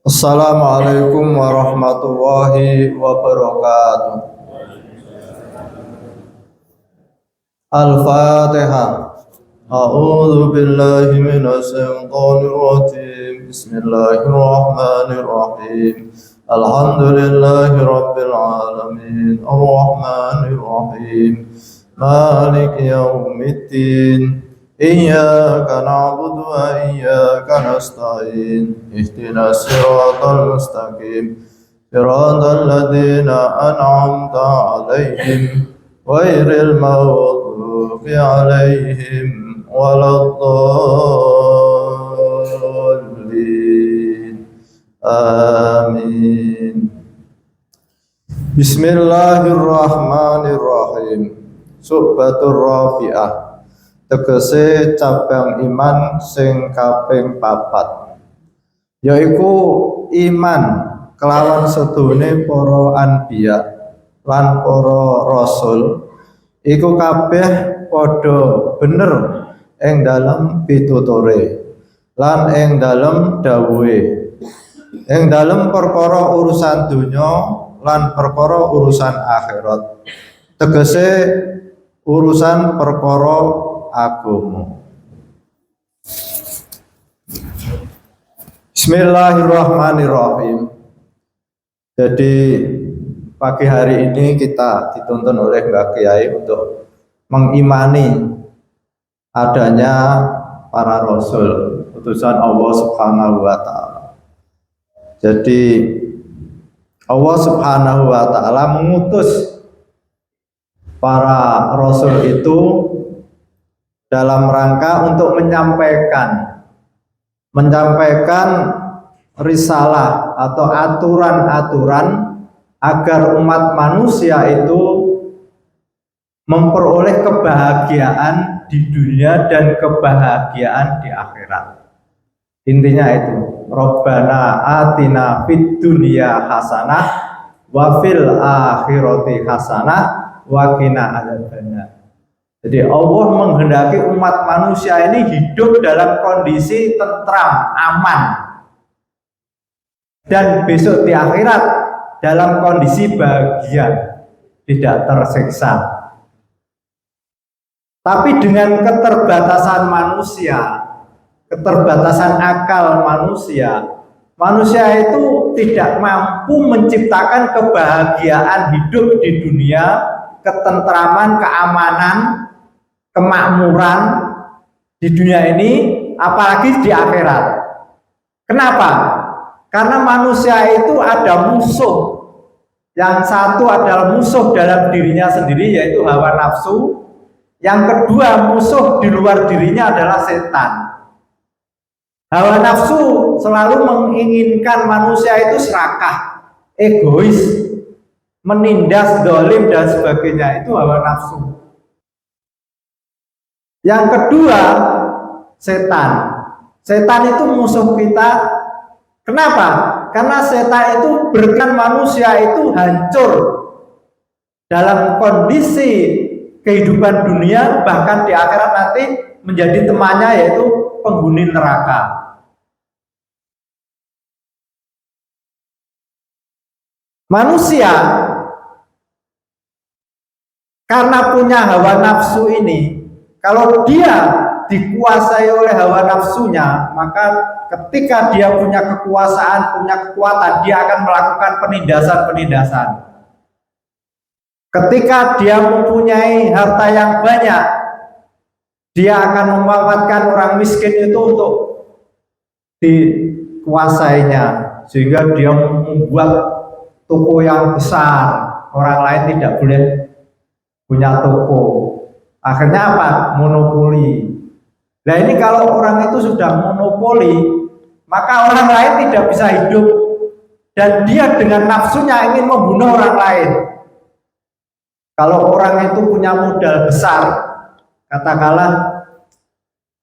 Assalamualaikum warahmatullahi wabarakatuh. Al-Fatihah. A'udzu billahi minasy syaithanir rajim. Bismillahirrahmanirrahim. Alhamdulillahi rabbil alamin. Arrahmanir rahim. Maliki yaumiddin. Iyyaka na'budu wa iyyaka nasta'in. Ihdinas siratal mustaqim. Siratal ladzina an'amta 'alaihim ghairil maghdubi 'alaihim waladdallin. Amin. Bismillahirrahmanirrahim. Suhbatur Rafi'ah. Tegese cabang iman sing kaping 4, yaiku iman kelawan sedune para anbiya lan para rasul iku kabeh padha bener ing dalem pituture lan ing dalem dawuhe, ing dalem perkara urusan donya lan perkara urusan akhirat, tegese urusan perkara agama. Bismillahirrahmanirrahim. Jadi pagi hari ini kita dituntun oleh Mbak Kiai untuk mengimani adanya para rasul, utusan Allah Subhanahu wa taala. Jadi Allah Subhanahu wa taala mengutus para rasul itu dalam rangka untuk menyampaikan risalah atau aturan-aturan agar umat manusia itu memperoleh kebahagiaan di dunia dan kebahagiaan di akhirat. Intinya itu, Rabbana atina fid dunya hasanah wa fil akhirati hasanah wa qina adzabannar. Jadi Allah menghendaki umat manusia ini hidup dalam kondisi tentram, aman, dan besok di akhirat dalam kondisi bahagia, tidak tersiksa. Tapi dengan keterbatasan manusia, keterbatasan akal manusia, manusia itu tidak mampu menciptakan kebahagiaan hidup di dunia, ketentraman, keamanan, kemakmuran di dunia ini, apalagi di akhirat. Kenapa? Karena manusia itu ada musuh. Yang satu adalah musuh dalam dirinya sendiri, yaitu hawa nafsu. Yang kedua, musuh di luar dirinya adalah setan. Hawa nafsu selalu menginginkan manusia itu serakah, egois, menindas, zalim, dan sebagainya. Itu hawa nafsu. Yang kedua, setan. Setan itu musuh kita. Kenapa? Karena setan itu berkan manusia itu hancur dalam kondisi kehidupan dunia, bahkan di akhirat nanti menjadi temannya, yaitu penghuni neraka. Manusia karena punya hawa nafsu ini, kalau dia dikuasai oleh hawa nafsunya, maka ketika dia punya kekuasaan, punya kekuatan, dia akan melakukan penindasan-penindasan. Ketika dia mempunyai harta yang banyak, dia akan memanfaatkan orang miskin itu untuk dikuasainya, sehingga dia membuat toko yang besar, orang lain tidak boleh punya toko. Akhirnya apa? Monopoli. Nah ini kalau orang itu sudah monopoli, maka orang lain tidak bisa hidup, dan dia dengan nafsunya ingin membunuh orang lain. Kalau orang itu punya modal besar, katakanlah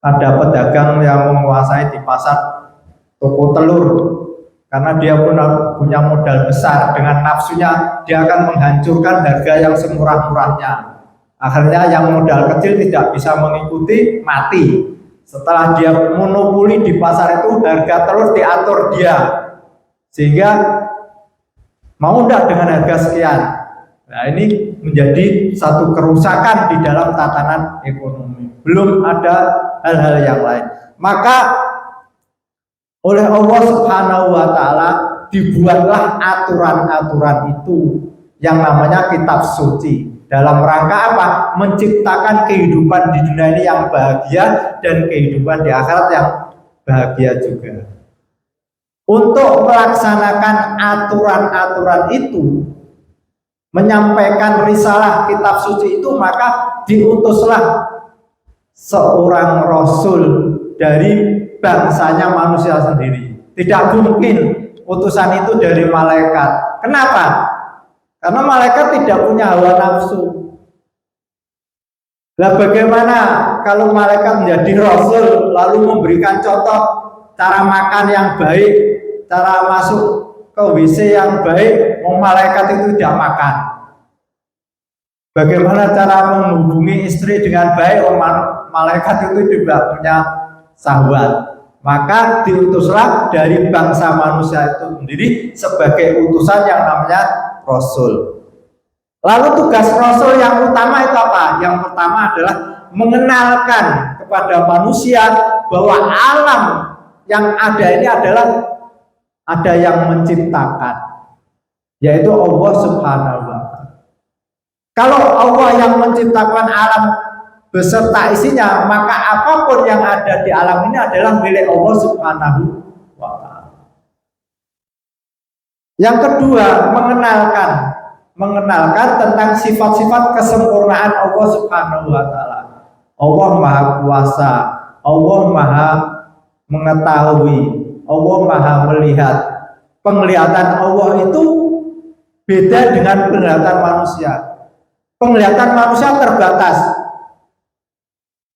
ada pedagang yang menguasai di pasar toko telur, karena dia punya modal besar, dengan nafsunya dia akan menghancurkan harga yang semurah-murahnya. Akhirnya yang modal kecil tidak bisa mengikuti, mati. Setelah dia monopoli di pasar itu, harga terus diatur dia, sehingga mau enggak dengan harga sekian. Nah, ini menjadi satu kerusakan di dalam tatanan ekonomi. Belum ada hal-hal yang lain. Maka oleh Allah Subhanahu wa Ta'ala dibuatlah aturan-aturan itu yang namanya kitab suci, dalam rangka apa? Menciptakan kehidupan di dunia ini yang bahagia dan kehidupan di akhirat yang bahagia juga. Untuk melaksanakan aturan-aturan itu, menyampaikan risalah kitab suci itu, maka diutuslah seorang rasul dari bangsanya manusia sendiri. Tidak mungkin utusan itu dari malaikat. Kenapa? Karena malaikat tidak punya hawa nafsu. Nah, bagaimana kalau malaikat menjadi rasul lalu memberikan contoh cara makan yang baik, cara masuk ke WC yang baik, malaikat itu tidak makan. Bagaimana cara menghubungi istri dengan baik, malaikat itu tidak punya syahwat. Maka diutuslah dari bangsa manusia itu sendiri sebagai utusan yang namanya rasul. Lalu tugas rasul yang utama itu apa? Yang pertama adalah mengenalkan kepada manusia bahwa alam yang ada ini adalah ada yang menciptakan, yaitu Allah Subhanahu wa Ta'ala. Kalau Allah yang menciptakan alam beserta isinya, maka apapun yang ada di alam ini adalah milik Allah Subhanahu wa Ta'ala. Yang kedua, mengenalkan tentang sifat-sifat kesempurnaan Allah Subhanahu wa Ta'ala. Allah Maha Kuasa, Allah Maha Mengetahui, Allah Maha Melihat. Penglihatan Allah itu beda dengan penglihatan manusia. Penglihatan manusia terbatas.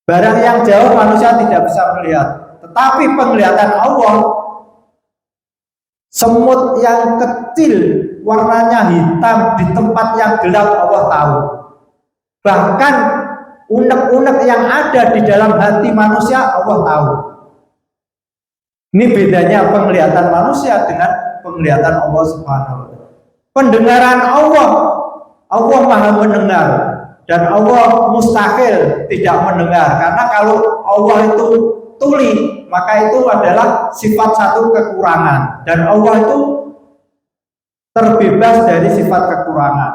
Barang yang jauh manusia tidak bisa melihat. Tetapi penglihatan Allah, semut yang kecil warnanya hitam di tempat yang gelap Allah tahu. Bahkan unek-unek yang ada di dalam hati manusia Allah tahu. Ini bedanya penglihatan manusia dengan penglihatan Allah Subhanahu wa Ta'ala. Pendengaran Allah, Allah Maha mendengar, dan Allah mustahil tidak mendengar, karena kalau Allah itu tuli, maka itu adalah sifat satu kekurangan, dan Allah itu terbebas dari sifat kekurangan.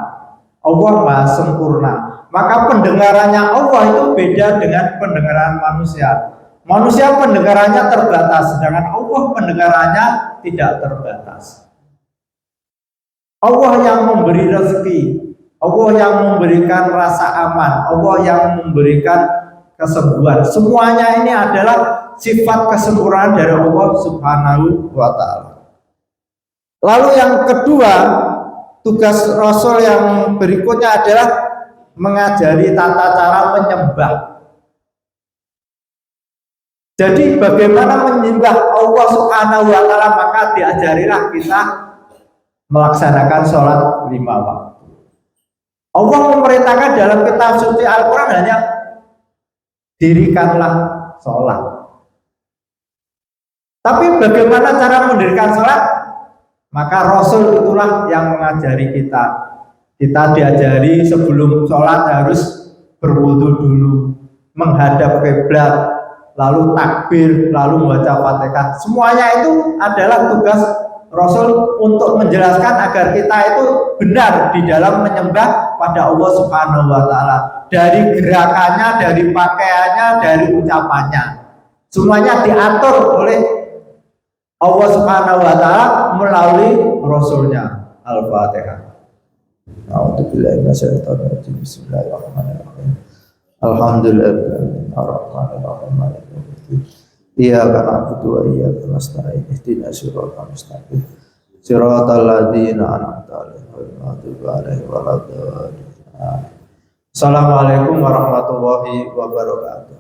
Allah Maha sempurna. Maka pendengarannya Allah itu beda dengan pendengaran manusia. Manusia pendengarannya terbatas, sedangkan Allah pendengarannya tidak terbatas. Allah yang memberi rezeki, Allah yang memberikan rasa aman, Allah yang memberikan kesembuhan. Semuanya ini adalah sifat kesempurnaan dari Allah Subhanahu wa Ta'ala. Lalu yang kedua, tugas Rasul yang berikutnya adalah mengajari tata cara menyembah. Jadi bagaimana menyembah Allah Subhanahu wa Ta'ala, maka diajarilah kita melaksanakan sholat 5 waktu. Allah memerintahkan dalam kitab suci Al-Quran hanya dirikanlah sholat. Tapi bagaimana cara mendirikan sholat? Maka Rasul itulah yang mengajari kita. Kita diajari sebelum sholat harus berwudu dulu, menghadap kiblat, lalu takbir, lalu membaca Fatihah. Semuanya itu adalah tugas Rasul untuk menjelaskan agar kita itu benar di dalam menyembah pada Allah Subhanahu wa Ta'ala. Dari gerakannya, dari pakaiannya, dari ucapannya, semuanya diatur oleh Allah Subhanahu wa Ta'ala melalui Rasulnya. Al-Fatihah. A'udzubillahi minasyaitonir rajim. Bismillahirrahmanirrahim. Alhamdulillahirabbil alamin. Iyyaka na'budu wa iyyaka nasta'in. Ihdinas siratal mustaqim. Siratal ladzina an'amta 'alaihim ghairil maghdubi 'alaihim waladdallin. Assalamualaikum warahmatullahi wabarakatuh.